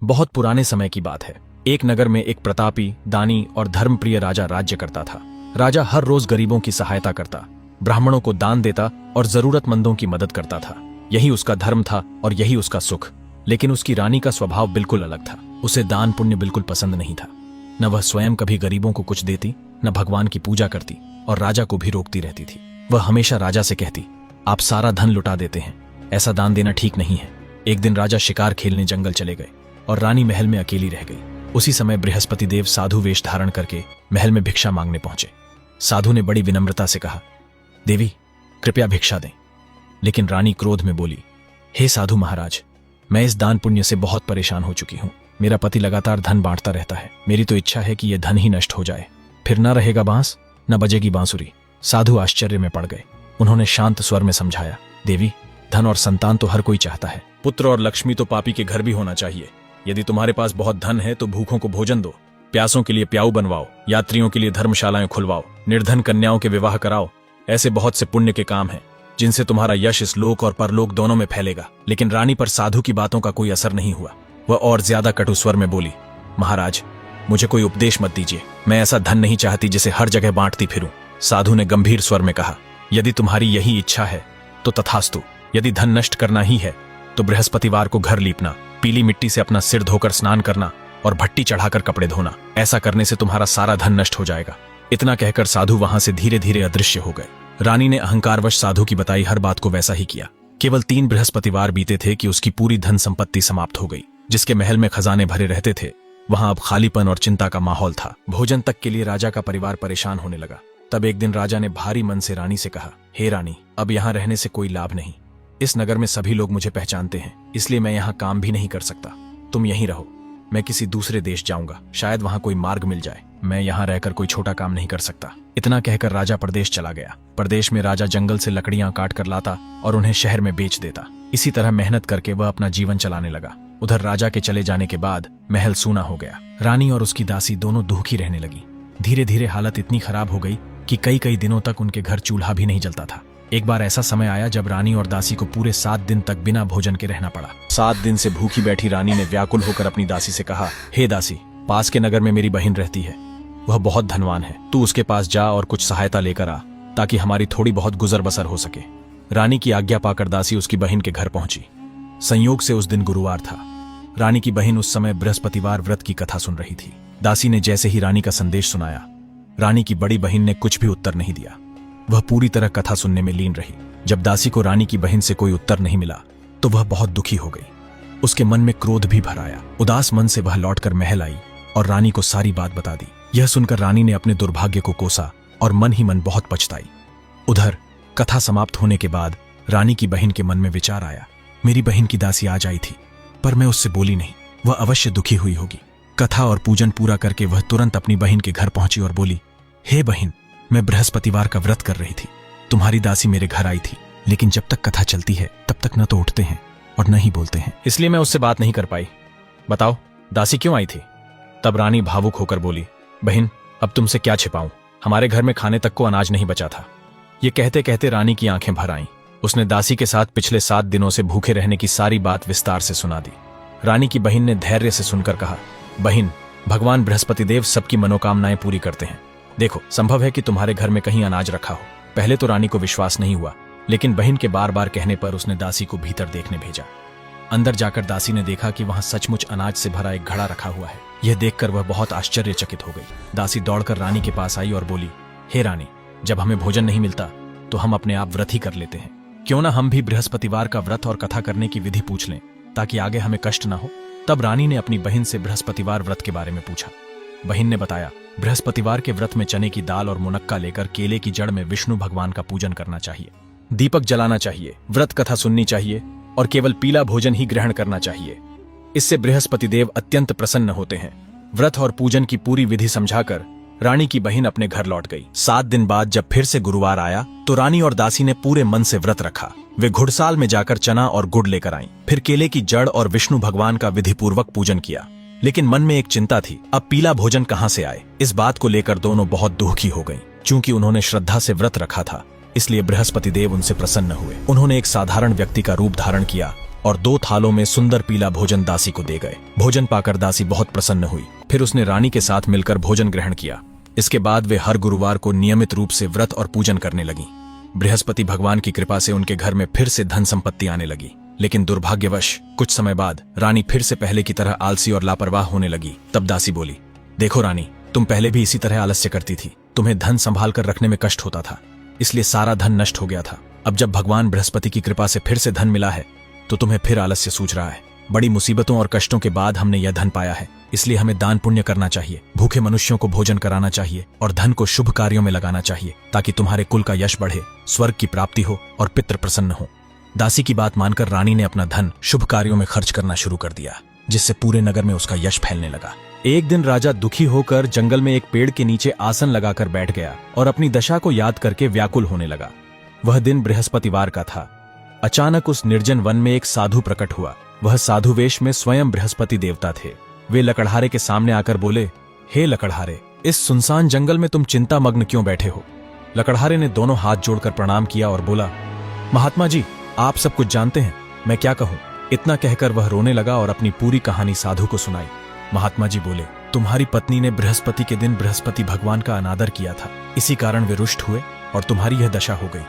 बहुत पुराने समय की बात है। एक नगर में एक प्रतापी, दानी और धर्मप्रिय राजा राज्य करता था। राजा हर रोज गरीबों की सहायता करता, ब्राह्मणों को दान देता और जरूरतमंदों की मदद करता था। यही उसका धर्म था और यही उसका सुख। लेकिन उसकी रानी का स्वभाव बिल्कुल अलग था। उसे दान पुण्य बिल्कुल पसंद नहीं था। न वह स्वयं कभी गरीबों को कुछ देती, न भगवान की पूजा करती और राजा को भी रोकती रहती थी। वह हमेशा राजा से कहती, आप सारा धन लुटा देते हैं, ऐसा दान देना ठीक नहीं है। एक दिन राजा शिकार खेलने जंगल चले गए और रानी महल में अकेली रह गई। उसी समय बृहस्पति देव साधु वेश धारण करके महल में भिक्षा मांगने पहुंचे। साधु ने बड़ी विनम्रता से कहा, देवी कृपया भिक्षा दें। लेकिन रानी क्रोध में बोली, हे साधु महाराज, मैं इस दान पुण्य से बहुत परेशान हो चुकी हूं। मेरा पति लगातार धन बांटता रहता है। मेरी तो इच्छा है कि यह धन ही नष्ट हो जाए, फिर न रहेगा बांस न बजेगी बांसुरी। साधु आश्चर्य में पड़ गए। उन्होंने शांत स्वर में समझाया, देवी धन और संतान तो हर कोई चाहता है, पुत्र और लक्ष्मी तो पापी के घर भी होना चाहिए। यदि तुम्हारे पास बहुत धन है तो भूखों को भोजन दो, प्यासों के लिए प्याऊ बनवाओ, यात्रियों के लिए धर्मशालाएं खुलवाओ, निर्धन कन्याओं के विवाह कराओ। ऐसे बहुत से पुण्य के काम हैं जिनसे तुम्हारा यश इस लोक और परलोक दोनों में फैलेगा। लेकिन रानी पर साधु की बातों का कोई असर नहीं हुआ। वह और ज्यादा कटु स्वर में बोली, महाराज मुझे कोई उपदेश मत दीजिए। मैं ऐसा धन नहीं चाहती जिसे हर जगह बांटती फिरूं। साधु ने गंभीर स्वर में कहा, यदि तुम्हारी यही इच्छा है तो तथास्तु। यदि धन नष्ट करना ही है तो बृहस्पतिवार को घर लीपना, पीली मिट्टी से अपना सिर धोकर स्नान करना और भट्टी चढ़ाकर कपड़े धोना। ऐसा करने से तुम्हारा सारा धन नष्ट हो जाएगा। इतना कहकर साधु वहां से धीरे धीरे अदृश्य हो गए। रानी ने अहंकारवश साधु की बताई हर बात को वैसा ही किया। केवल 3 बृहस्पतिवार बीते थे कि उसकी पूरी धन संपत्ति समाप्त हो गई। जिसके महल में खजाने भरे रहते थे वहां अब खालीपन और चिंता का माहौल था। भोजन तक के लिए राजा का परिवार परेशान होने लगा। तब एक दिन राजा ने भारी मन से रानी से कहा, हे रानी, अब यहाँ रहने से कोई लाभ नहीं। इस नगर में सभी लोग मुझे पहचानते हैं, इसलिए मैं यहाँ काम भी नहीं कर सकता। तुम यहीं रहो, मैं किसी दूसरे देश जाऊंगा, शायद वहां कोई मार्ग मिल जाए। मैं यहाँ रहकर कोई छोटा काम नहीं कर सकता। इतना कहकर राजा प्रदेश चला गया। प्रदेश में राजा जंगल से लकड़ियां काट कर लाता और उन्हें शहर में बेच देता। इसी तरह मेहनत करके वह अपना जीवन चलाने लगा। उधर राजा के चले जाने के बाद महल सूना हो गया। रानी और उसकी दासी दोनों दुखी रहने लगी। धीरे धीरे हालत इतनी खराब हो गई कि कई कई दिनों तक उनके घर चूल्हा भी नहीं जलता था। एक बार ऐसा समय आया जब रानी और दासी को पूरे 7 दिन तक बिना भोजन के रहना पड़ा। 7 दिन से भूखी बैठी रानी ने व्याकुल होकर अपनी दासी से कहा, हे दासी, पास के नगर में मेरी बहन रहती है, वह बहुत धनवान है। तू उसके पास जा और कुछ सहायता लेकर आ, ताकि हमारी थोड़ी बहुत गुजर बसर हो सके। रानी की आज्ञा पाकर दासी उसकी बहन के घर पहुंची। संयोग से उस दिन गुरुवार था। रानी की बहन उस समय बृहस्पतिवार व्रत की कथा सुन रही थी। दासी ने जैसे ही रानी का संदेश सुनाया, रानी की बड़ी बहन ने कुछ भी उत्तर नहीं दिया। वह पूरी तरह कथा सुनने में लीन रही। जब दासी को रानी की बहन से कोई उत्तर नहीं मिला तो वह बहुत दुखी हो गई। उसके मन में क्रोध भी भर आया। उदास मन से वह लौटकर महल आई और रानी को सारी बात बता दी। यह सुनकर रानी ने अपने दुर्भाग्य को कोसा और मन ही मन बहुत पछताई। उधर कथा समाप्त होने के बाद रानी की बहन के मन में विचार आया, मेरी बहन की दासी आज आई थी पर मैं उससे बोली नहीं, वह अवश्य दुखी हुई होगी। कथा और पूजन पूरा करके वह तुरंत अपनी बहन के घर पहुंची और बोली, हे बहन, मैं बृहस्पतिवार का व्रत कर रही थी। तुम्हारी दासी मेरे घर आई थी, लेकिन जब तक कथा चलती है तब तक न तो उठते हैं और न ही बोलते हैं, इसलिए मैं उससे बात नहीं कर पाई। बताओ दासी क्यों आई थी? तब रानी भावुक होकर बोली, बहन, अब तुमसे क्या छिपाऊं, हमारे घर में खाने तक को अनाज नहीं बचा था। ये कहते कहते रानी की आंखें भर आईं। उसने दासी के साथ पिछले 7 दिनों से भूखे रहने की सारी बात विस्तार से सुना दी। रानी की बहन ने धैर्य से सुनकर कहा, बहन, भगवान बृहस्पति देव सबकी मनोकामनाएं पूरी करते हैं। देखो, संभव है कि तुम्हारे घर में कहीं अनाज रखा हो। पहले तो रानी को विश्वास नहीं हुआ, लेकिन बहन के बार बार कहने पर उसने दासी को भीतर देखने भेजा। अंदर जाकर दासी ने देखा कि वहां सचमुच अनाज से भरा एक घड़ा रखा हुआ है। यह देखकर वह बहुत आश्चर्यचकित हो गई। दासी दौड़कर रानी के पास आई और बोली, हे रानी, जब हमें भोजन नहीं मिलता तो हम अपने आप व्रत ही कर लेते हैं। क्यों ना हम भी बृहस्पतिवार का व्रत और कथा करने की विधि पूछ लें, ताकि आगे हमें कष्ट ना हो। तब रानी ने अपनी बहन से बृहस्पतिवार व्रत के बारे में पूछा। बहन ने बताया, बृहस्पतिवार के व्रत में चने की दाल और मुनक्का लेकर केले की जड़ में विष्णु भगवान का पूजन करना चाहिए, दीपक जलाना चाहिए, व्रत कथा सुननी चाहिए और केवल पीला भोजन ही ग्रहण करना चाहिए। इससे बृहस्पति देव अत्यंत प्रसन्न होते हैं। व्रत और पूजन की पूरी विधि समझाकर रानी की बहन अपने घर लौट गई। 7 दिन बाद जब फिर से गुरुवार आया तो रानी और दासी ने पूरे मन से व्रत रखा। वे घुड़साल में जाकर चना और गुड़ लेकर आईं, फिर केले की जड़ और विष्णु भगवान का विधिपूर्वक पूजन किया। लेकिन मन में एक चिंता थी, अब पीला भोजन कहां से आए। इस बात को लेकर दोनों बहुत दुखी हो गईं। चूंकि उन्होंने श्रद्धा से व्रत रखा था, इसलिए बृहस्पति देव उनसे प्रसन्न हुए। उन्होंने एक साधारण व्यक्ति का रूप धारण किया और 2 थालों में सुंदर पीला भोजन दासी को दे गए। भोजन पाकर दासी बहुत प्रसन्न हुई। फिर उसने रानी के साथ मिलकर भोजन ग्रहण किया। इसके बाद वे हर गुरुवार को नियमित रूप से व्रत और पूजन करने लगी। बृहस्पति भगवान की कृपा से उनके घर में फिर से धन संपत्ति आने लगी। लेकिन दुर्भाग्यवश कुछ समय बाद रानी फिर से पहले की तरह आलसी और लापरवाह होने लगी। तब दासी बोली, देखो रानी, तुम पहले भी इसी तरह आलस्य करती थी। तुम्हें धन संभाल कर रखने में कष्ट होता था, इसलिए सारा धन नष्ट हो गया था। अब जब भगवान बृहस्पति की कृपा से फिर से धन मिला है तो तुम्हें फिर आलस्य सूझ रहा है। बड़ी मुसीबतों और कष्टों के बाद हमने यह धन पाया है, इसलिए हमें दान पुण्य करना चाहिए, भूखे मनुष्यों को भोजन कराना चाहिए और धन को शुभ कार्यों में लगाना चाहिए, ताकि तुम्हारे कुल का यश बढ़े, स्वर्ग की प्राप्ति हो और पितृ प्रसन्न हो। दासी की बात मानकर रानी ने अपना धन शुभ कार्यों में खर्च करना शुरू कर दिया, जिससे पूरे नगर में उसका यश फैलने लगा। एक दिन राजा दुखी होकर जंगल में एक पेड़ के नीचे आसन लगाकर बैठ गया और अपनी दशा को याद करके व्याकुल होने लगा। वह दिन बृहस्पतिवार का था। अचानक उस निर्जन वन में एक साधु प्रकट हुआ। वह साधु वेश में स्वयं बृहस्पति देवता थे। वे लकड़हारे के सामने आकर बोले, हे लकड़हारे, इस सुनसान जंगल में तुम चिंता मग्न क्यों बैठे हो? लकड़हारे ने दोनों हाथ जोड़कर प्रणाम किया और बोला, महात्मा जी, आप सब कुछ जानते हैं, मैं क्या कहूं? इतना कहकर वह रोने लगा और अपनी पूरी कहानी साधु को सुनाई। महात्मा जी बोले, तुम्हारी पत्नी ने बृहस्पति के दिन बृहस्पति भगवान का अनादर किया था, इसी कारण वे रुष्ट हुए और तुम्हारी यह दशा हो गई।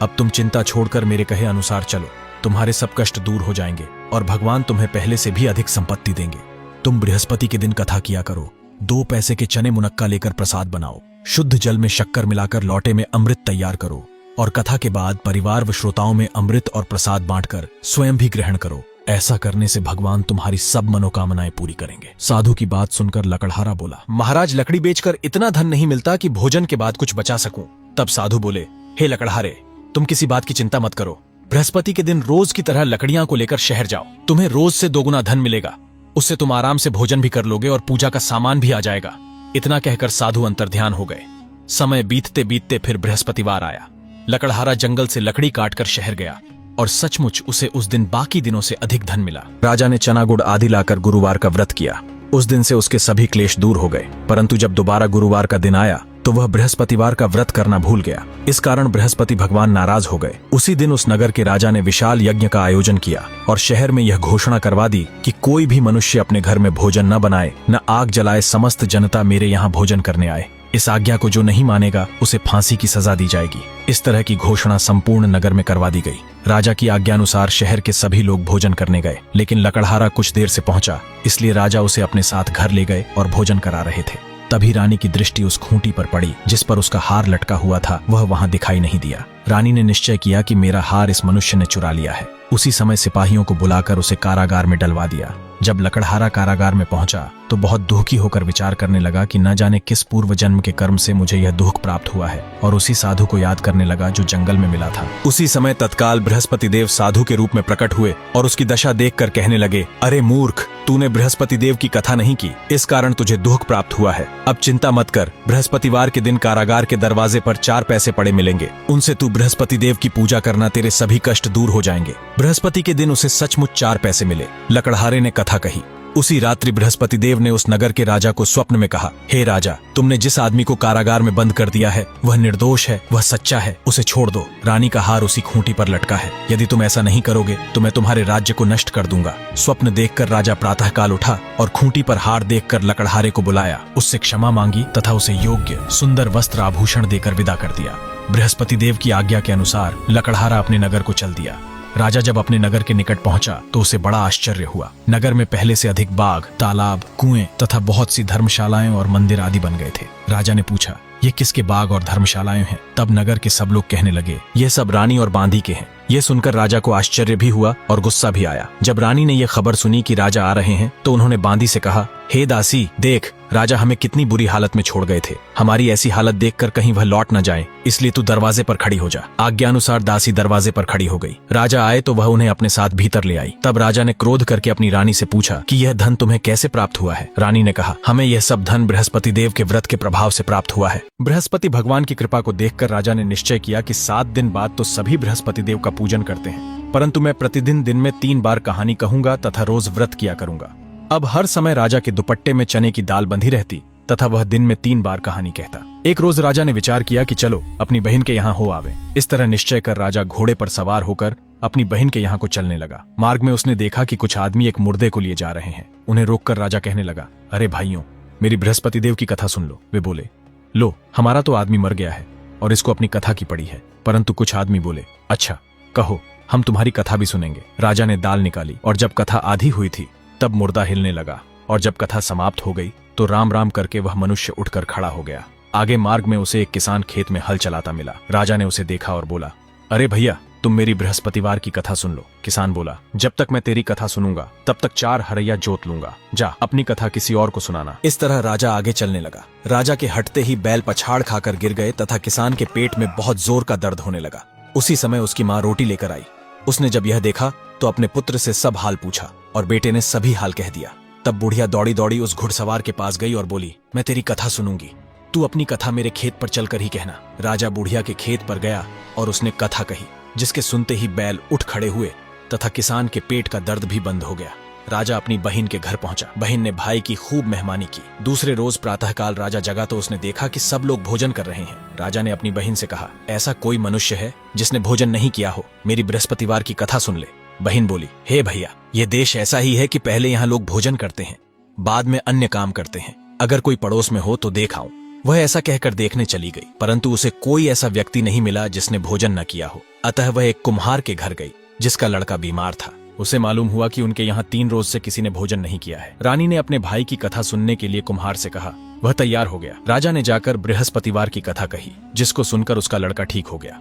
अब तुम चिंता छोड़कर मेरे कहे अनुसार चलो, तुम्हारे सब कष्ट दूर हो जाएंगे और भगवान तुम्हें पहले से भी अधिक संपत्ति देंगे। तुम बृहस्पति के दिन कथा किया करो, 2 पैसे के चने मुनक्का लेकर प्रसाद बनाओ, शुद्ध जल में शक्कर मिलाकर लौटे में अमृत तैयार करो और कथा के बाद परिवार व श्रोताओं में अमृत और प्रसाद बांटकर स्वयं भी ग्रहण करो। ऐसा करने से भगवान तुम्हारी सब मनोकामनाएं पूरी करेंगे। साधु की बात सुनकर लकड़हारा बोला, महाराज, लकड़ी बेचकर इतना धन नहीं मिलता कि भोजन के बाद कुछ बचा सकूं। तब साधु बोले, हे लकड़हारे, तुम किसी बात की चिंता मत करो। बृहस्पति के दिन रोज की तरह लकड़ियां को लेकर शहर जाओ, तुम्हें रोज से 2 गुना धन मिलेगा। उससे तुम आराम से भोजन भी कर लोगे और पूजा का सामान भी आ जाएगा। इतना कहकर साधु अंतर्ध्यान हो गए। समय बीतते बीतते फिर बृहस्पतिवार आया। लकड़हारा जंगल से लकड़ी काटकर शहर गया और सचमुच उसे उस दिन बाकी दिनों से अधिक धन मिला। राजा ने चना गुड़ आदि लाकर गुरुवार का व्रत किया। उस दिन से उसके सभी क्लेश दूर हो गए। परंतु जब दोबारा गुरुवार का दिन आया तो वह बृहस्पतिवार का व्रत करना भूल गया। इस कारण बृहस्पति भगवान नाराज हो गए। उसी दिन उस नगर के राजा ने विशाल यज्ञ का आयोजन किया और शहर में यह घोषणा करवा दी कि कोई भी मनुष्य अपने घर में भोजन न बनाए, न आग जलाए, समस्त जनता मेरे यहाँ भोजन करने आए। इस आज्ञा को जो नहीं मानेगा उसे फांसी की सजा दी जाएगी। इस तरह की घोषणा संपूर्ण नगर में करवा दी गई। राजा की आज्ञानुसार शहर के सभी लोग भोजन करने गए, लेकिन लकड़हारा कुछ देर से पहुंचा, इसलिए राजा उसे अपने साथ घर ले गए और भोजन करा रहे थे। तभी रानी की दृष्टि उस खूंटी पर पड़ी जिस पर उसका हार लटका हुआ था। वह वहां दिखाई नहीं दिया। रानी ने निश्चय किया कि मेरा हार इस मनुष्य ने चुरा लिया है। उसी समय सिपाहियों को बुलाकर उसे कारागार में डलवा दिया। जब लकड़हारा कारागार में पहुंचा तो बहुत दुखी होकर विचार करने लगा कि न जाने किस पूर्व जन्म के कर्म से मुझे यह दुख प्राप्त हुआ है, और उसी साधु को याद करने लगा जो जंगल में मिला था। उसी समय तत्काल बृहस्पति देव साधु के रूप में प्रकट हुए और उसकी दशा देखकर कहने लगे, अरे मूर्ख, तूने बृहस्पति देव की कथा नहीं की, इस कारण तुझे दुख प्राप्त हुआ है। अब चिंता मत कर, बृहस्पतिवार के दिन कारागार के दरवाजे पर 4 पैसे पड़े मिलेंगे, उनसे तू बृहस्पति देव की पूजा करना, तेरे सभी कष्ट दूर हो जाएंगे। बृहस्पति के दिन उसे सचमुच 4 पैसे मिले। लकड़हारे ने कथा कही। उसी रात्रि बृहस्पति देव ने उस नगर के राजा को स्वप्न में कहा, हे राजा, तुमने जिस आदमी को कारागार में बंद कर दिया है वह निर्दोष है, वह सच्चा है, उसे छोड़ दो। रानी का हार उसी खूंटी पर लटका है। यदि तुम ऐसा नहीं करोगे तो मैं तुम्हारे राज्य को नष्ट कर दूंगा। स्वप्न देखकर राजा प्रातःकाल उठा और खूंटी पर हार देखकर लकड़हारे को बुलाया, उससे क्षमा मांगी तथा उसे योग्य सुंदर वस्त्र आभूषण देकर विदा कर दिया। बृहस्पति देव की आज्ञा के अनुसार लकड़हारा अपने नगर को चल दिया। राजा जब अपने नगर के निकट पहुंचा तो उसे बड़ा आश्चर्य हुआ। नगर में पहले से अधिक बाग, तालाब, कुएं तथा बहुत सी धर्मशालाएं और मंदिर आदि बन गए थे। राजा ने पूछा, ये किसके बाग और धर्मशालाएं हैं? तब नगर के सब लोग कहने लगे, ये सब रानी और बांदी के हैं। ये सुनकर राजा को आश्चर्य भी हुआ और गुस्सा भी आया। जब रानी ने यह खबर सुनी कि राजा आ रहे हैं तो उन्होंने बांदी से कहा, हे दासी, देख, राजा हमें कितनी बुरी हालत में छोड़ गए थे। हमारी ऐसी हालत देखकर कहीं वह लौट न जाए, इसलिए तू दरवाजे पर खड़ी हो जा। आज्ञानुसार दासी दरवाजे पर खड़ी हो गई। राजा आए तो वह उन्हें अपने साथ भीतर ले आई। तब राजा ने क्रोध करके अपनी रानी से पूछा कि यह धन तुम्हें कैसे प्राप्त हुआ है? रानी ने कहा, हमें यह सब धन बृहस्पति देव के व्रत के प्रभाव से प्राप्त हुआ है। बृहस्पति भगवान की कृपा को देखकर राजा ने निश्चय किया कि 7 दिन बाद तो सभी बृहस्पति देव का पूजन करते हैं, परंतु मैं प्रतिदिन दिन में 3 बार कहानी कहूंगा तथा रोज व्रत किया करूंगा। अब हर समय राजा के दुपट्टे में चने की दाल बंधी रहती तथा वह दिन में 3 बार कहानी कहता। एक रोज राजा ने विचार किया कि चलो अपनी बहन के यहाँ हो आवे। इस तरह निश्चय कर राजा घोड़े पर सवार होकर अपनी बहन के यहाँ को चलने लगा। मार्ग में उसने देखा कि कुछ आदमी एक मुर्दे को लिए जा रहे हैं। उन्हें रोककर राजा कहने लगा, अरे भाइयों, मेरी बृहस्पति देव की कथा सुन लो। वे बोले, लो, हमारा तो आदमी मर गया है और इसको अपनी कथा की पड़ी है। परंतु कुछ आदमी बोले, अच्छा कहो, हम तुम्हारी कथा भी सुनेंगे। राजा ने दाल निकाली और जब कथा आधी हुई थी तब मुर्दा हिलने लगा और जब कथा समाप्त हो गई तो राम राम करके वह मनुष्य उठकर खड़ा हो गया। आगे मार्ग में उसे एक किसान खेत में हल चलाता मिला। राजा ने उसे देखा और बोला, अरे भैया, तुम मेरी बृहस्पतिवार की कथा सुन लो। किसान बोला, जब तक मैं तेरी कथा सुनूंगा तब तक 4 हरैया जोत लूंगा। जा, अपनी कथा किसी और को सुनाना। इस तरह राजा आगे चलने लगा। राजा के हटते ही बैल पछाड़ खाकर गिर गए तथा किसान के पेट में बहुत जोर का दर्द होने लगा। उसी समय उसकी माँ रोटी लेकर आई। उसने जब यह देखा तो अपने पुत्र से सब हाल पूछा और बेटे ने सभी हाल कह दिया। तब बुढ़िया दौड़ी दौड़ी उस घुड़सवार के पास गई और बोली, मैं तेरी कथा सुनूंगी, तू अपनी कथा मेरे खेत पर चलकर ही कहना। राजा बुढ़िया के खेत पर गया और उसने कथा कही, जिसके सुनते ही बैल उठ खड़े हुए तथा किसान के पेट का दर्द भी बंद हो गया। राजा अपनी बहन के घर पहुंचा। बहन ने भाई की खूब मेहमानी की। दूसरे रोज प्रातःकाल राजा जगा तो उसने देखा कि सब लोग भोजन कर रहे हैं। राजा ने अपनी बहन से कहा, ऐसा कोई मनुष्य है जिसने भोजन नहीं किया हो? मेरी बृहस्पतिवार की कथा सुन ले। बहन बोली, हे भैया, ये देश ऐसा ही है कि पहले यहाँ लोग भोजन करते हैं, बाद में अन्य काम करते हैं। अगर कोई पड़ोस में हो तो देख आऊं। वह ऐसा कहकर देखने चली गई, परंतु उसे कोई ऐसा व्यक्ति नहीं मिला जिसने भोजन न किया हो। अतः वह एक कुम्हार के घर गई जिसका लड़का बीमार था। उसे मालूम हुआ कि उनके यहाँ 3 रोज से किसी ने भोजन नहीं किया है। रानी ने अपने भाई की कथा सुनने के लिए कुम्हार से कहा। वह तैयार हो गया। राजा ने जाकर बृहस्पतिवार की कथा कही, जिसको सुनकर उसका लड़का ठीक हो गया।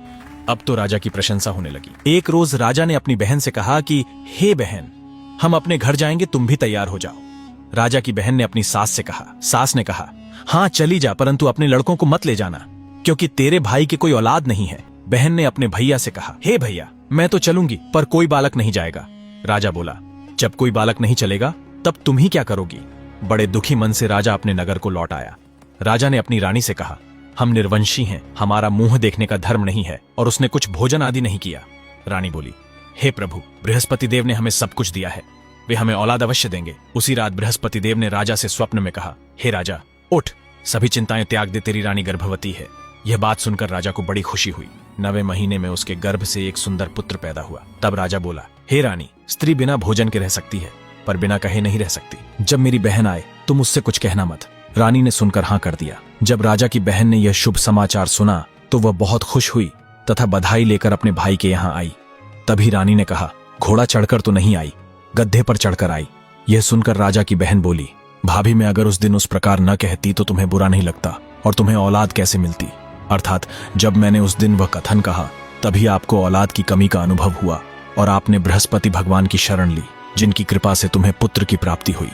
अब तो राजा की प्रशंसा होने लगी। एक रोज राजा ने अपनी बहन से कहा कि हे बहन, हम अपने घर जाएंगे, तुम भी तैयार हो जाओ। राजा की बहन ने अपनी सास से कहा। सास ने कहा, हाँ चली जा, परंतु अपने लड़कों को मत ले जाना, क्योंकि तेरे भाई की कोई औलाद नहीं है। बहन ने अपने भैया से कहा, हे भैया, मैं तो चलूंगी पर कोई बालक नहीं जाएगा। राजा बोला, जब कोई बालक नहीं चलेगा तब तुम ही क्या करोगी? बड़े दुखी मन से राजा अपने नगर को लौट आया। राजा ने अपनी रानी से कहा, हम निर्वंशी हैं, हमारा मुंह देखने का धर्म नहीं है और उसने कुछ भोजन आदि नहीं किया। रानी बोली, हे प्रभु, बृहस्पति देव ने हमें सब कुछ दिया है, वे हमें औलाद अवश्य देंगे। उसी रात बृहस्पति देव ने राजा से स्वप्न में कहा, हे राजा, उठ, सभी चिंताएं त्याग दे, तेरी रानी गर्भवती है। यह बात सुनकर राजा को बड़ी खुशी हुई। 9वें महीने में उसके गर्भ से एक सुंदर पुत्र पैदा हुआ। तब राजा बोला, हे रानी, स्त्री बिना भोजन के रह सकती है पर बिना कहे नहीं रह सकती। जब मेरी बहन आए तो मुझसे कुछ कहना मत। रानी ने सुनकर हाँ कर दिया। जब राजा की बहन ने यह शुभ समाचार सुना तो वह बहुत खुश हुई तथा बधाई लेकर अपने भाई के यहाँ आई। तभी रानी ने कहा, घोड़ा चढ़कर तो नहीं आई, गड्ढे पर चढ़कर आई। यह सुनकर राजा की बहन बोली, भाभी, मैं अगर उस दिन उस प्रकार न कहती तो तुम्हें बुरा नहीं लगता और तुम्हें औलाद कैसे मिलती। अर्थात जब मैंने उस दिन वह कथन कहा तभी आपको औलाद की कमी का अनुभव हुआ और आपने बृहस्पति भगवान की शरण ली, जिनकी कृपा से तुम्हें पुत्र की प्राप्ति हुई।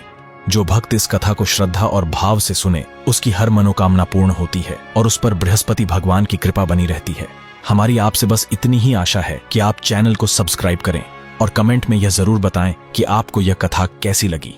जो भक्त इस कथा को श्रद्धा और भाव से सुने उसकी हर मनोकामना पूर्ण होती है और उस पर बृहस्पति भगवान की कृपा बनी रहती है। हमारी आपसे बस इतनी ही आशा है कि आप चैनल को सब्सक्राइब करें और कमेंट में यह जरूर बताएं कि आपको यह कथा कैसी लगी।